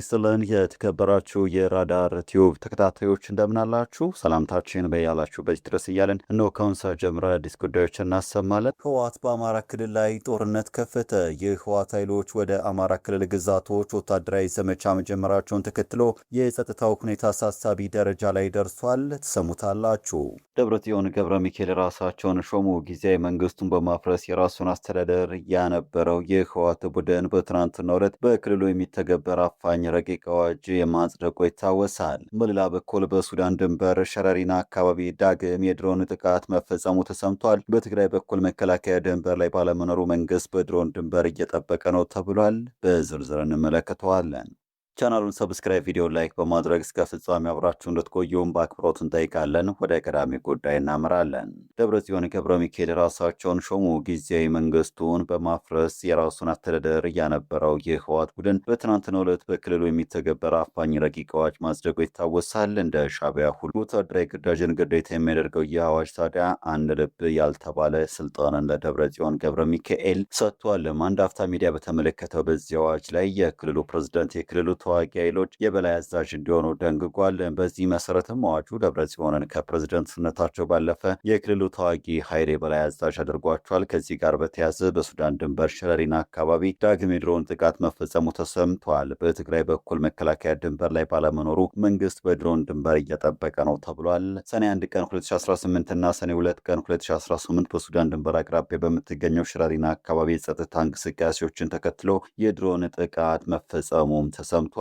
ይስጥልን የተከበራችሁ የራዳር ቲዩብ ተከታታዮች እንደምናላችሁ ሰላምታችን በያላችሁበት ድረስ እያለን እነሆ ከአሁን ሰዓት ጀምሮ አዲስ ጉዳዮች እናሰማለን። ህወሓት በአማራ ክልል ላይ ጦርነት ከፈተ። የህወሓት ኃይሎች ወደ አማራ ክልል ግዛቶች ወታደራዊ ዘመቻ መጀመራቸውን ተከትሎ የጸጥታው ሁኔታ አሳሳቢ ደረጃ ላይ ደርሷል። ትሰሙታላችሁ። ደብረጽዮን ገብረ ሚካኤል ራሳቸውን ሾሙ። ጊዜያዊ መንግስቱን በማፍረስ የራሱን አስተዳደር ያነበረው የህወሓት ቡድን በትናንትናው ዕለት በክልሉ የሚተገበር አፋኝ ረቂቅ አዋጅ የማጽደቁ ይታወሳል። በሌላ በኩል በሱዳን ድንበር ሸረሪና አካባቢ ዳግም የድሮን ጥቃት መፈጸሙ ተሰምቷል። በትግራይ በኩል መከላከያ ድንበር ላይ ባለመኖሩ መንግስት በድሮን ድንበር እየጠበቀ ነው ተብሏል። በዝርዝር እንመለከተዋለን። ቻናሉን ሰብስክራይብ፣ ቪዲዮ ላይክ በማድረግ እስከ ፍጻሜ አብራችሁ እንድትቆዩም በአክብሮት እንጠይቃለን። ወደ ቀዳሚ ጉዳይ እናመራለን። ደብረጽዮን ገብረ ሚካኤል ራሳቸውን ሾሙ። ጊዜያዊ መንግስቱን በማፍረስ የራሱን አስተዳደር ያነበረው የህወሓት ቡድን በትናንትናው ዕለት በክልሉ የሚተገበር አፋኝ ረቂቅ አዋጅ ማጽደቁ ይታወሳል። እንደ ሻዕቢያ ሁሉ ወታደራዊ ግዳጅን ግዴታ የሚያደርገው ይህ አዋጅ ታዲያ አንድ ልብ ያልተባለ ስልጣንን ለደብረጽዮን ገብረ ሚካኤል ሰጥቷል። አንድ አፍታ ሚዲያ በተመለከተው በዚህ አዋጅ ላይ የክልሉ ፕሬዝዳንት የክልሉ ተዋጊ ኃይሎች የበላይ አዛዥ እንዲሆኑ ደንግጓል። በዚህ መሰረትም አዋጁ ደብረጽዮንን ከፕሬዝደንትነታቸው ባለፈ የክልሉ ተዋጊ ኃይል የበላይ አዛዥ አድርጓቸዋል። ከዚህ ጋር በተያያዘ በሱዳን ድንበር ሸረሪና አካባቢ ዳግም የድሮን ጥቃት መፈጸሙ ተሰምቷል። በትግራይ በኩል መከላከያ ድንበር ላይ ባለመኖሩ መንግስት በድሮን ድንበር እየጠበቀ ነው ተብሏል። ሰኔ 1 ቀን 2018 እና ሰኔ 2 ቀን 2018 በሱዳን ድንበር አቅራቢያ በምትገኘው ሸረሪና አካባቢ የጸጥታ እንቅስቃሴዎችን ተከትሎ የድሮን ጥቃት መፈጸሙም ተሰምቷል።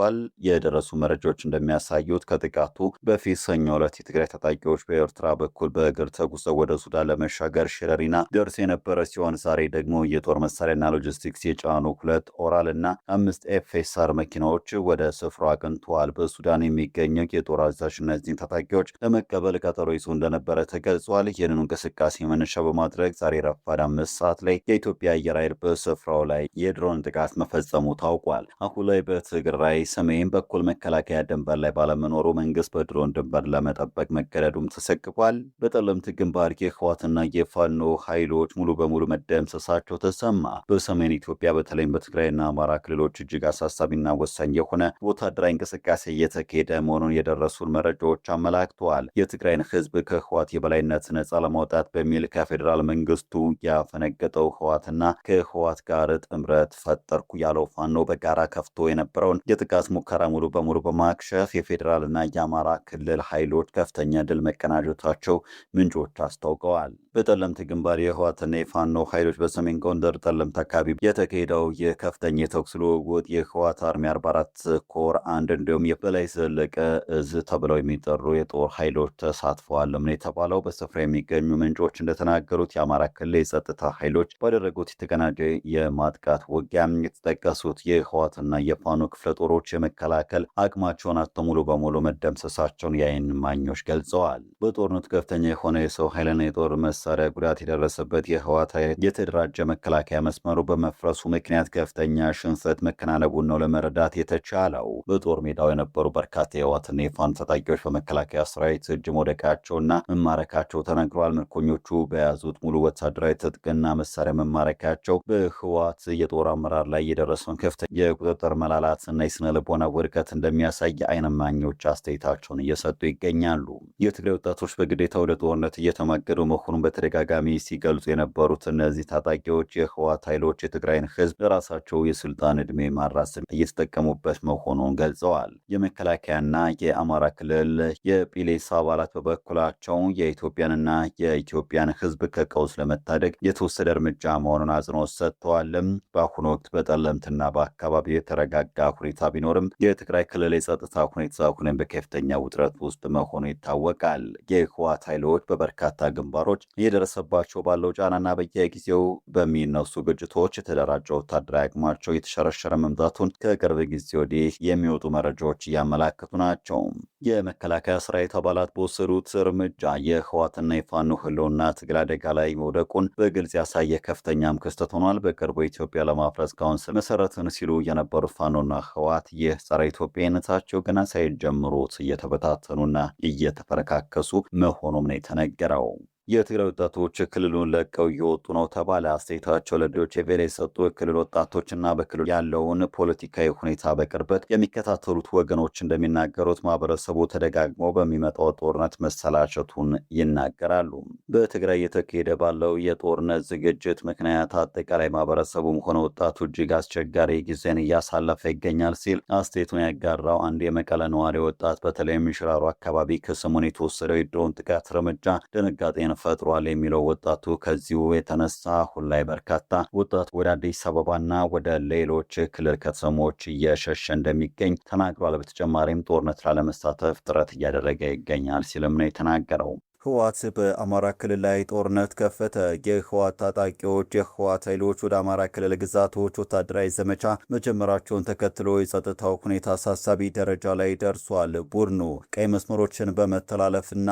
የደረሱ መረጃዎች እንደሚያሳዩት ከጥቃቱ በፊት ሰኞ ዕለት የትግራይ ታጣቂዎች በኤርትራ በኩል በእግር ተጉዘው ወደ ሱዳን ለመሻገር ሽረሪና ደርስ የነበረ ሲሆን ዛሬ ደግሞ የጦር መሳሪያና ሎጂስቲክስ የጫኑ 2 ኦራል እና 5 ኤፍኤስአር መኪናዎች ወደ ስፍራው አቅንተዋል። በሱዳን የሚገኘው የጦር አዛዥ እነዚህን ታጣቂዎች ለመቀበል ቀጠሮ ይዞ እንደነበረ ተገልጿል። ይህንኑ እንቅስቃሴ መነሻ በማድረግ ዛሬ ረፋድ 5 ሰዓት ላይ የኢትዮጵያ አየር ኃይል በስፍራው ላይ የድሮን ጥቃት መፈጸሙ ታውቋል። አሁን ላይ በትግራይ ሰሜን በኩል መከላከያ ድንበር ላይ ባለመኖሩ መንግስት በድሮን ድንበር ለመጠበቅ መገደዱም ተሰግቧል። በጠለምት ግንባር የህወሓትና የፋኖ ኃይሎች ሙሉ በሙሉ መደምሰሳቸው ተሰማ። በሰሜን ኢትዮጵያ በተለይም በትግራይና አማራ ክልሎች እጅግ አሳሳቢና ወሳኝ የሆነ ወታደራዊ እንቅስቃሴ እየተካሄደ መሆኑን የደረሱን መረጃዎች አመላክተዋል። የትግራይን ህዝብ ከህወሓት የበላይነት ነጻ ለማውጣት በሚል ከፌዴራል መንግስቱ ያፈነገጠው ህወሓትና ከህወሓት ጋር ጥምረት ፈጠርኩ ያለው ፋኖ በጋራ ከፍቶ የነበረውን የጥቃት ሙከራ ሙሉ በሙሉ በማክሸፍ የፌዴራልና የአማራ ክልል ኃይሎች ከፍተኛ ድል መቀናጀታቸው ምንጮች አስታውቀዋል። በጠለምት ግንባር የህወሓትና የፋኖ ኃይሎች በሰሜን ጎንደር ጠለምት አካባቢ የተካሄደው የከፍተኛ የተኩስ ልውውጥ የህወሓት አርሚ 44 ኮር 1 እንዲሁም የበላይ ዘለቀ እዝ ተብለው የሚጠሩ የጦር ኃይሎች ተሳትፈዋል ነው የተባለው። በስፍራ የሚገኙ ምንጮች እንደተናገሩት የአማራ ክልል የጸጥታ ኃይሎች ባደረጉት የተቀናጀ የማጥቃት ውጊያ የተጠቀሱት የህወሓትና የፋኖ ክፍለ ጦሮች የመከላከል አቅማቸውን አጥተው ሙሉ በሙሉ መደምሰሳቸውን የዓይን እማኞች ገልጸዋል። በጦርነቱ ከፍተኛ የሆነ የሰው ኃይልና የጦር መሳሪያ ጉዳት የደረሰበት የህወሓት የተደራጀ መከላከያ መስመሩ በመፍረሱ ምክንያት ከፍተኛ ሽንፈት መከናነቡን ነው ለመረዳት የተቻለው። በጦር ሜዳው የነበሩ በርካታ የህወሓትና የፋኖ ታጣቂዎች በመከላከያ ሰራዊት እጅ መውደቃቸውና መማረካቸው ተነግረዋል። ምርኮኞቹ በያዙት ሙሉ ወታደራዊ ትጥቅና መሳሪያ መማረካቸው በህወሓት የጦር አመራር ላይ የደረሰውን ከፍተኛ የቁጥጥር መላላትና የስነ ልቦና ውድቀት እንደሚያሳይ የዓይን እማኞች አስተያየታቸውን እየሰጡ ይገኛሉ። የትግራይ ወጣቶች በግዴታ ወደ ጦርነት እየተማገዱ መሆኑን በተደጋጋሚ ሲገልጹ የነበሩት እነዚህ ታጣቂዎች የህወሓት ኃይሎች የትግራይን ህዝብ ለራሳቸው የስልጣን ዕድሜ ማራዘም እየተጠቀሙበት መሆኑን ገልጸዋል። የመከላከያና የአማራ ክልል የጲሌሳ አባላት በበኩላቸው የኢትዮጵያንና የኢትዮጵያን ህዝብ ከቀውስ ለመታደግ የተወሰደ እርምጃ መሆኑን አጽንኦት ሰጥተዋልም። በአሁኑ ወቅት በጠለምትና በአካባቢው የተረጋጋ ሁኔታ ቢኖርም የትግራይ ክልል የጸጥታ ሁኔታ አሁንም በከፍተኛ ውጥረት ውስጥ መሆኑ ይታወቃል። የህወሓት ኃይሎች በበርካታ ግንባሮች እየደረሰባቸው ባለው ጫናና በየጊዜው በሚነሱ ግጭቶች የተደራጀ ወታደራዊ አቅማቸው የተሸረሸረ መምጣቱን ከቅርብ ጊዜ ወዲህ የሚወጡ መረጃዎች እያመላከቱ ናቸው። የመከላከያ ሰራዊት አባላት በወሰዱት እርምጃ የህወሓትና የፋኖ ህልውና ትግል አደጋ ላይ መውደቁን በግልጽ ያሳየ ከፍተኛም ክስተት ሆኗል። በቅርቡ ኢትዮጵያ ለማፍረስ ካውንስል መሰረትን ሲሉ የነበሩት ፋኖና ህወሓት ይህ ጸረ ኢትዮጵያነታቸው ገና ሳይጀምሩት እየተበታተኑና እየተፈረካከሱ መሆኑም ነው የተነገረው። የትግራይ ወጣቶች ክልሉን ለቀው እየወጡ ነው ተባለ። አስተያየታቸው ለዶይቼ ቬለ የሰጡ የክልል ወጣቶችና በክልሉ ያለውን ፖለቲካዊ ሁኔታ በቅርበት የሚከታተሉት ወገኖች እንደሚናገሩት ማህበረሰቡ ተደጋግሞ በሚመጣው ጦርነት መሰላቸቱን ይናገራሉ። በትግራይ እየተካሄደ ባለው የጦርነት ዝግጅት ምክንያት አጠቃላይ ማህበረሰቡም ሆነ ወጣቱ እጅግ አስቸጋሪ ጊዜን እያሳለፈ ይገኛል ሲል አስተያየቱን ያጋራው አንድ የመቀለ ነዋሪ ወጣት በተለይም ሽራሮ አካባቢ ከሰሞኑ የተወሰደው የድሮን ጥቃት እርምጃ ድንጋጤን ፈጥሯል የሚለው ወጣቱ ከዚሁ የተነሳ አሁን ላይ በርካታ ወጣት ወደ አዲስ አበባና ወደ ሌሎች ክልል ከተሞች እየሸሸ እንደሚገኝ ተናግሯል። በተጨማሪም ጦርነት ላለመሳተፍ ጥረት እያደረገ ይገኛል ሲልም ነው የተናገረው። ህወሓት በአማራ ክልል ላይ ጦርነት ከፈተ። የህወሓት ታጣቂዎች የህወሓት ኃይሎች ወደ አማራ ክልል ግዛቶች ወታደራዊ ዘመቻ መጀመራቸውን ተከትሎ የጸጥታው ሁኔታ አሳሳቢ ደረጃ ላይ ደርሷል። ቡድኑ ቀይ መስመሮችን በመተላለፍና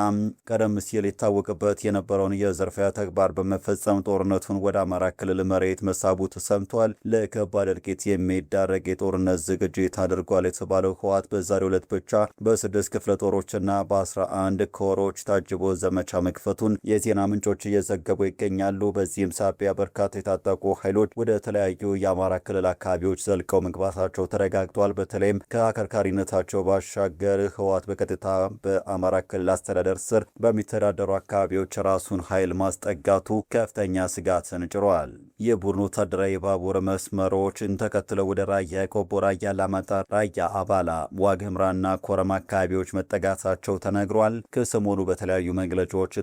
ቀደም ሲል የታወቅበት የነበረውን የዘርፊያ ተግባር በመፈጸም ጦርነቱን ወደ አማራ ክልል መሬት መሳቡ ተሰምቷል። ለከባድ እልቂት የሚዳረግ የጦርነት ዝግጅት አድርጓል የተባለው ህወሓት በዛሬው ዕለት ብቻ በ6 ክፍለ ጦሮችና በ11 ኮሮች ታጅቦ ዘመቻ መክፈቱን የዜና ምንጮች እየዘገቡ ይገኛሉ። በዚህም ሳቢያ በርካታ የታጠቁ ኃይሎች ወደ ተለያዩ የአማራ ክልል አካባቢዎች ዘልቀው መግባታቸው ተረጋግጧል። በተለይም ከአከርካሪነታቸው ባሻገር ህወሓት በቀጥታ በአማራ ክልል አስተዳደር ስር በሚተዳደሩ አካባቢዎች ራሱን ኃይል ማስጠጋቱ ከፍተኛ ስጋትን ጭሯል። የቡድኑ ወታደራዊ የባቡር መስመሮችን ተከትለው ወደ ራያ ቆቦ፣ ራያ አላማጣ፣ ራያ አባላ፣ ዋግኽምራና ኮረም አካባቢዎች መጠጋታቸው ተነግሯል። ከሰሞኑ በተለያዩ መግለጫዎች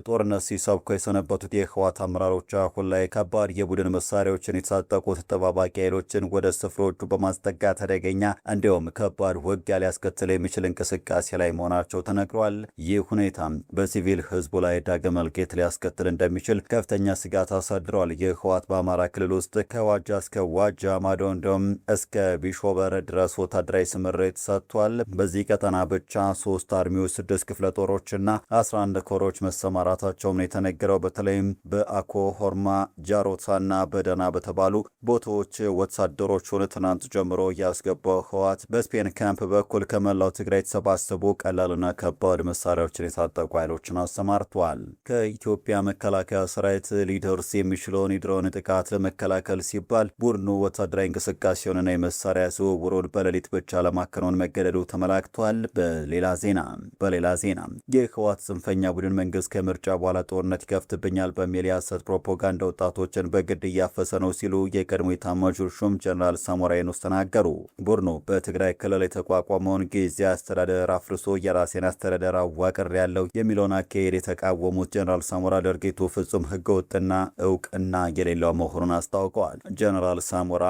ጦርነት ሲሰብኩ የሰነበቱት የህወሓት አመራሮች አሁን ላይ ከባድ የቡድን መሳሪያዎችን የታጠቁ ተጠባባቂ ኃይሎችን ወደ ስፍሮቹ በማስጠጋት አደገኛ እንዲሁም ከባድ ውጊያ ሊያስከትል የሚችል እንቅስቃሴ ላይ መሆናቸው ተነግሯል። ይህ ሁኔታ በሲቪል ህዝቡ ላይ ዳግም እልቂት ሊያስከትል እንደሚችል ከፍተኛ ስጋት አሳድረዋል። የህወሓት በአማራ ክልል ውስጥ ከዋጃ እስከ ዋጃ ማዶ እንዲሁም እስከ ቢሾበር ድረስ ወታደራዊ ስምሪት ሰጥቷል። በዚህ ቀጠና ብቻ 3 አርሚዎች፣ 6 ክፍለ ጦሮችና 11 ኮሮች መሰማራታቸውም ነው የተነገረው። በተለይም በአኮ ሆርማ፣ ጃሮታና በደና በተባሉ ቦታዎች ወታደሮቹን ትናንት ጀምሮ ያስገባው ህወሓት በስፔን ካምፕ በኩል ከመላው ትግራይ የተሰባሰቡ ቀላልና ከባድ መሳሪያዎችን የታጠቁ ኃይሎችን አሰማርተዋል። ከኢትዮጵያ መከላከያ ሰራዊት ሊደርስ የሚችለውን የድሮን ጥቃት ለመከላከል ሲባል ቡድኑ ወታደራዊ እንቅስቃሴውንና የመሳሪያ ዝውውሩን በሌሊት ብቻ ለማከናወን መገደዱ ተመላክቷል። በሌላ ዜና የህወሓት ጽንፈኛ ቡድን መንግስት ከምርጫ በኋላ ጦርነት ይከፍትብኛል በሚል የሐሰት ፕሮፓጋንዳ ወጣቶችን በግድ እያፈሰ ነው ሲሉ የቀድሞ ኤታማዦር ሹም ጀነራል ሳሞራ የኑስ ተናገሩ። ቡድኑ በትግራይ ክልል የተቋቋመውን ጊዜያዊ አስተዳደር አፍርሶ የራሴን አስተዳደር አዋቅር ያለው የሚለውን አካሄድ የተቃወሙት ጀነራል ሳሞራ ድርጊቱ ፍጹም ህገወጥና እውቅና የሌለው መሆኑን አስታውቀዋል። ጀነራል ሳሞራ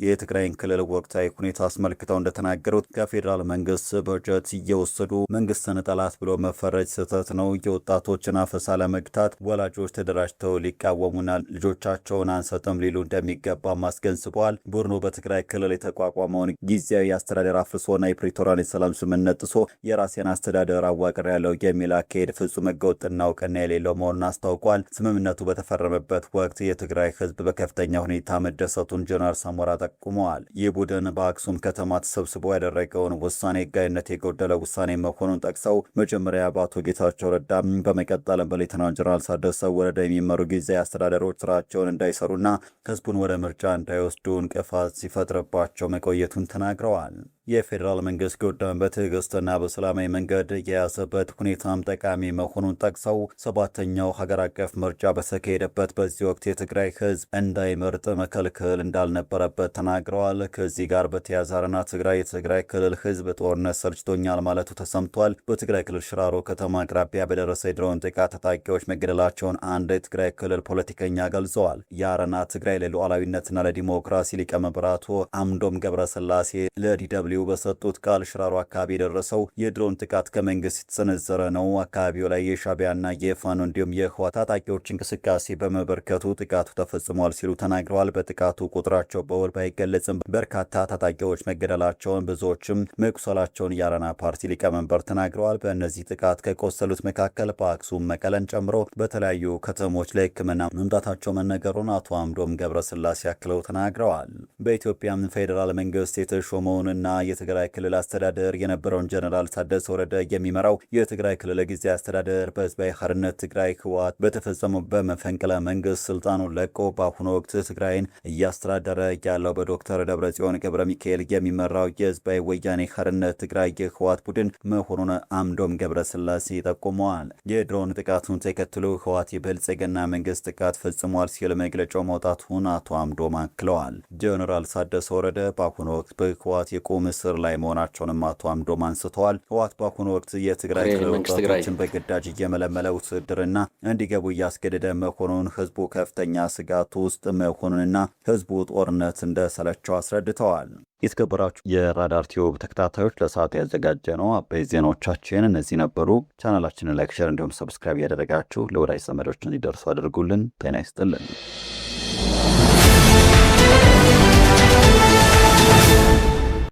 የትግራይን ክልል ወቅታዊ ሁኔታ አስመልክተው እንደተናገሩት ከፌዴራል መንግስት በጀት እየወሰዱ መንግስትን ጠላት ብሎ መፈረጅ ስህተት ነው። የወጣቶችን አፈሳ ለመግታት ወላጆች ተደራጅተው ሊቃወሙና ልጆቻቸውን አንሰጥም ሊሉ እንደሚገባ አስገንዝበዋል። ቡድኑ በትግራይ ክልል የተቋቋመውን ጊዜያዊ አስተዳደር አፍርሶና የፕሪቶሪያን የሰላም ስምምነት ጥሶ የራሴን አስተዳደር አዋቅር ያለው የሚል አካሄድ ፍጹም ህገወጥና እውቅና የሌለው መሆኑን አስታውቋል። ስምምነቱ በተፈረመበት ወቅት የትግራይ ህዝብ በከፍተኛ ሁኔታ መደሰቱን ጀነራል ሳሞራ ጠቁመዋል። ይህ ቡድን በአክሱም ከተማ ተሰብስቦ ያደረገውን ውሳኔ ህጋዊነት የጎደለ ውሳኔ መሆኑን ጠቅሰው መጀመሪያ በአቶ ጌታቸው ረዳ በመቀጠልም በሌተናንት ጀነራል ታደሰ ወረደ የሚመሩ ጊዜያዊ አስተዳደሮች ስራቸውን እንዳይሰሩና ህዝቡን ወደ ምርጫ እንዳይወስዱ እንቅፋት ሲፈጥርባቸው መቆየቱን ተናግረዋል። የፌዴራል መንግስት ጉዳዩን በትዕግስትና በሰላማዊ መንገድ የያዘበት ሁኔታም ጠቃሚ መሆኑን ጠቅሰው 7ኛው ሀገር አቀፍ ምርጫ በተካሄደበት በዚህ ወቅት የትግራይ ህዝብ እንዳይመርጥ መከልከል እንዳልነበረበት ተናግረዋል። ከዚህ ጋር በተያያዘ አረና ትግራይ የትግራይ ክልል ህዝብ ጦርነት ሰልችቶኛል ማለቱ ተሰምቷል። በትግራይ ክልል ሽራሮ ከተማ አቅራቢያ በደረሰ የድሮን ጥቃት ታጣቂዎች መገደላቸውን አንድ የትግራይ ክልል ፖለቲከኛ ገልጸዋል። የአረና ትግራይ ለሉዓላዊነትና ለዲሞክራሲ ሊቀመንበር አቶ አምዶም ገብረስላሴ ለዲደብሊው በሰጡት ቃል ሽራሮ አካባቢ የደረሰው የድሮን ጥቃት ከመንግስት የተሰነዘረ ነው። አካባቢው ላይ የሻዕቢያና የፋኖ እንዲሁም የህወሓት ታጣቂዎች እንቅስቃሴ በመበርከቱ ጥቃቱ ተፈጽሟል ሲሉ ተናግረዋል። በጥቃቱ ቁጥራቸው በውል ባይገለጽም በርካታ ታጣቂዎች መገደላቸውን ብዙዎችም መቁሰላቸውን የአረና ፓርቲ ሊቀመንበር ተናግረዋል። በእነዚህ ጥቃት ከቆሰሉት መካከል በአክሱም መቀለን ጨምሮ በተለያዩ ከተሞች ለሕክምና መምጣታቸው መነገሩን አቶ አምዶም ገብረስላሴ አክለው ተናግረዋል። በኢትዮጵያም ፌዴራል መንግስት የተሾመውንና የትግራይ ክልል አስተዳደር የነበረውን ጀነራል ታደሰ ወረደ የሚመራው የትግራይ ክልል ጊዜያዊ አስተዳደር በህዝባዊ ሓርነት ትግራይ ህወሓት በተፈጸመው በመፈንቅለ መንግስት ስልጣኑን ለቆ በአሁኑ ወቅት ትግራይን እያስተዳደረ ያለው በዶክተር ደብረጽዮን ገብረ ሚካኤል የሚመራው የህዝባዊ ወያኔ ሓርነት ትግራይ የህወሓት ቡድን መሆኑን አምዶም ገብረስላሴ ጠቁመዋል። የድሮን ጥቃቱን ተከትሎ ህወሓት የብልጽግና መንግስት ጥቃት ፈጽሟል ሲል መግለጫው መውጣቱን አቶ አምዶም አክለዋል። ጀነራል ታደሰ ወረደ በአሁኑ ወቅት በህወሓት የቁም እስር ላይ መሆናቸውንም አቶ አምዶም አንስተዋል። ህወሓት በአሁኑ ወቅት የትግራይ ክልል ወጣቶችን በግዳጅ እየመለመለ ውትድርና እንዲገቡ እያስገደደ መሆኑን፣ ህዝቡ ከፍተኛ ስጋት ውስጥ መሆኑንና ህዝቡ ጦርነት እንደሰለቸው አስረድተዋል። የተከበራችሁ የራዳር ቲዩብ ተከታታዮች ለሰዓቱ ያዘጋጀ ነው አበይት ዜናዎቻችን እነዚህ ነበሩ። ቻናላችንን ላይክ፣ ሼር እንዲሁም ሰብስክራይብ ያደረጋችሁ ለወዳጅ ዘመዶች እንዲደርሱ አድርጉልን። ጤና ይስጥልን።